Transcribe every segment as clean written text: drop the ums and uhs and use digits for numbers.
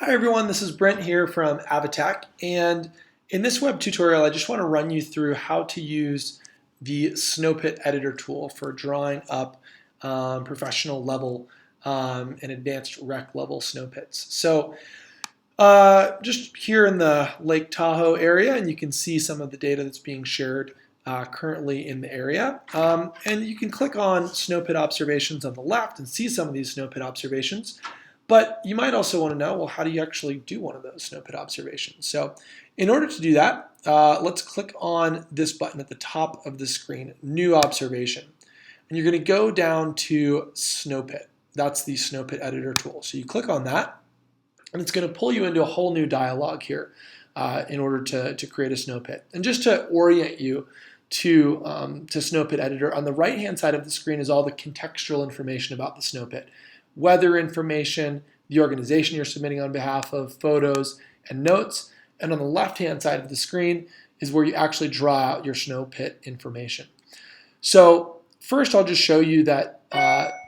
Hi everyone, this is Brent here from Avanet, and in this web tutorial I just want to run you through how to use the Snowpit editor tool for drawing up professional level and advanced rec level snowpits. So just here in the Lake Tahoe area, and you can see some of the data that's being shared currently in the area. And you can click on Snowpit observations on the left and see some of these Snowpit observations. But you might also want to know, well, how do you actually do one of those Snowpit observations? So in order to do that, let's click on this button at the top of the screen, New Observation. And you're going to go down to Snowpit. That's the Snowpit editor tool. So you click on that, and it's going to pull you into a whole new dialog here in order to create a Snowpit. And just to orient you to Snowpit editor, on the right-hand side of the screen is all the contextual information about the Snowpit. Weather information, the organization you're submitting on behalf of, photos, and notes. And on the left-hand side of the screen is where you actually draw out your Snowpit information. So first I'll just show you that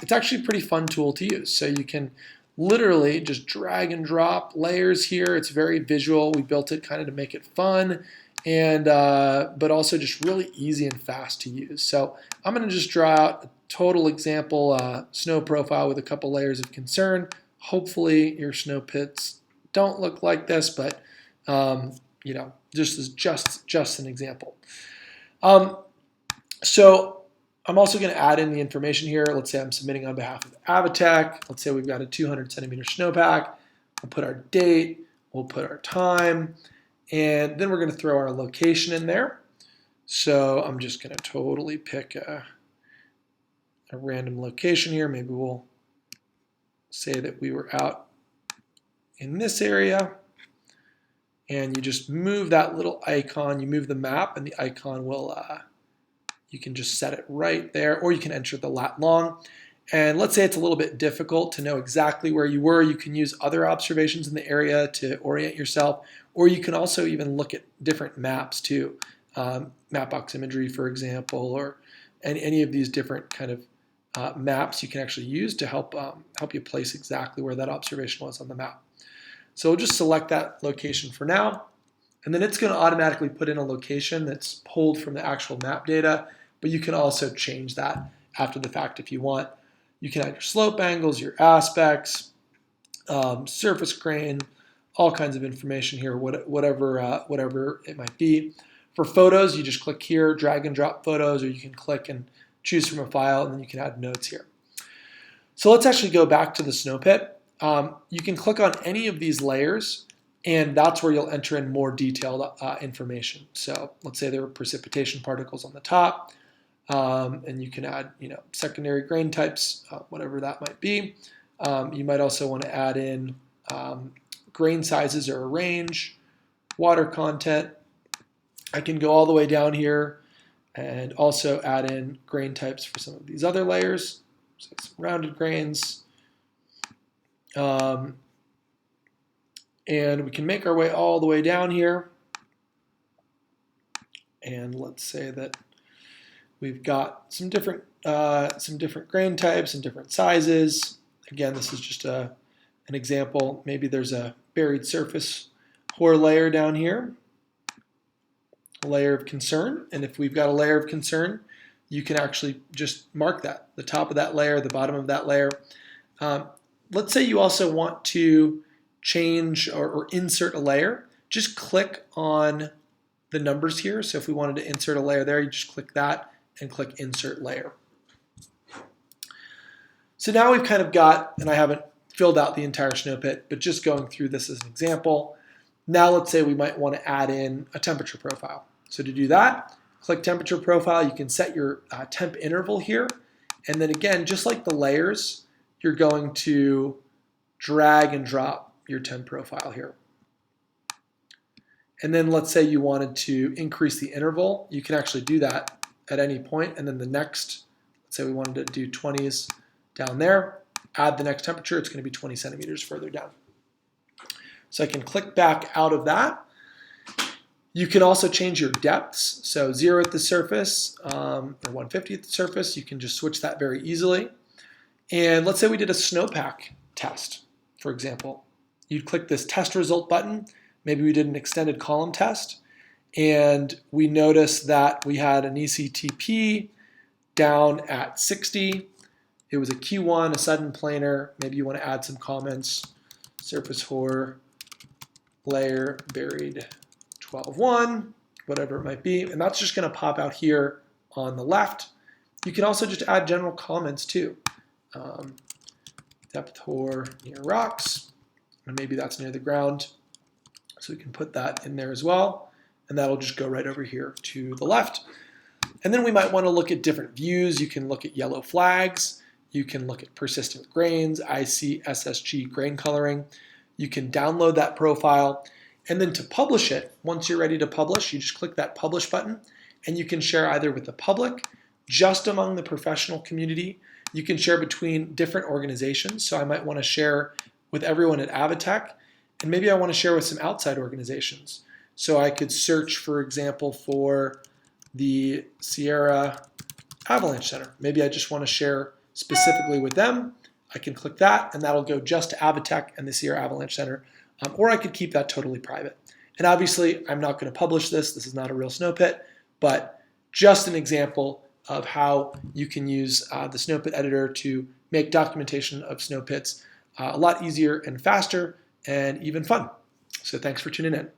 it's actually a pretty fun tool to use. So you can literally just drag and drop layers here. It's very visual. We built it kind of to make it fun, and but also just really easy and fast to use. So I'm going to just draw out a total example snow profile with a couple layers of concern. Hopefully your snow pits don't look like this, but you know, this is just an example. So I'm also going to add in the information here. Let's say I'm submitting on behalf of Avanet. Let's say we've got a 200 centimeter snowpack. We'll put our date, we'll put our time, and then we're going to throw our location in there. So I'm just going to totally pick a random location here. Maybe we'll say that we were out in this area, and you just move that little icon, you move the map, and the icon will, you can just set it right there, or you can enter the lat long. And let's say it's a little bit difficult to know exactly where you were. You can use other observations in the area to orient yourself, or you can also even look at different maps too. Mapbox imagery, for example, or any of these different kind of maps you can actually use to help you place exactly where that observation was on the map. So we'll just select that location for now, and then it's going to automatically put in a location that's pulled from the actual map data, but you can also change that after the fact if you want. You can add your slope angles, your aspects, surface grain, all kinds of information here, whatever it might be. For photos, you just click here, drag and drop photos, or you can click and choose from a file, and then you can add notes here. So let's actually go back to the Snowpit. You can click on any of these layers, and that's where you'll enter in more detailed information. So let's say there were precipitation particles on the top, and you can add, secondary grain types, whatever that might be. You might also want to add in grain sizes or a range, water content. I can go all the way down here and also add in grain types for some of these other layers, so some rounded grains. And we can make our way all the way down here. And let's say that we've got some different grain types and different sizes. Again, this is just an example. Maybe there's a buried surface hoar layer down here, a layer of concern. And if we've got a layer of concern, you can actually just mark that, the top of that layer, the bottom of that layer. Let's say you also want to change or insert a layer. Just click on the numbers here. So if we wanted to insert a layer there, you just click that and click Insert Layer. So now we've kind of got, and I haven't filled out the entire Snowpit, but just going through this as an example. Now let's say we might want to add in a temperature profile. So to do that, click Temperature Profile. You can set your temp interval here. And then again, just like the layers, you're going to drag and drop your temp profile here. And then let's say you wanted to increase the interval. You can actually do that at any point. And then the next, let's say we wanted to do 20s down there, add the next temperature, it's going to be 20 centimeters further down. So I can click back out of that. You can also change your depths. So 0 at the surface or 150 at the surface, you can just switch that very easily. And let's say we did a snowpack test, for example. you'd click this test result button. Maybe we did an extended column test, and we noticed that we had an ECTP down at 60. It was a Q1, a sudden planar. Maybe you want to add some comments. Surface hoar layer buried 12.1, whatever it might be. And that's just going to pop out here on the left. You can also just add general comments too. Depth hoar near rocks, and maybe that's near the ground. So we can put that in there as well. And that'll just go right over here to the left. And then we might want to look at different views. You can look at yellow flags. You can look at persistent grains, IC, SSG grain coloring. You can download that profile. And then to publish it, once you're ready to publish, you just click that publish button, and you can share either with the public, just among the professional community. You can share between different organizations. So I might want to share with everyone at Avanet, and maybe I want to share with some outside organizations. So I could search, for example, for the Sierra Avalanche Center. Maybe I just want to share specifically with them. I can click that, and that'll go just to Avanet and the Sierra Avalanche Center. Or I could keep that totally private. And obviously, I'm not going to publish this. This is not a real Snowpit, but just an example of how you can use the Snowpit editor to make documentation of Snowpits a lot easier and faster and even fun. So thanks for tuning in.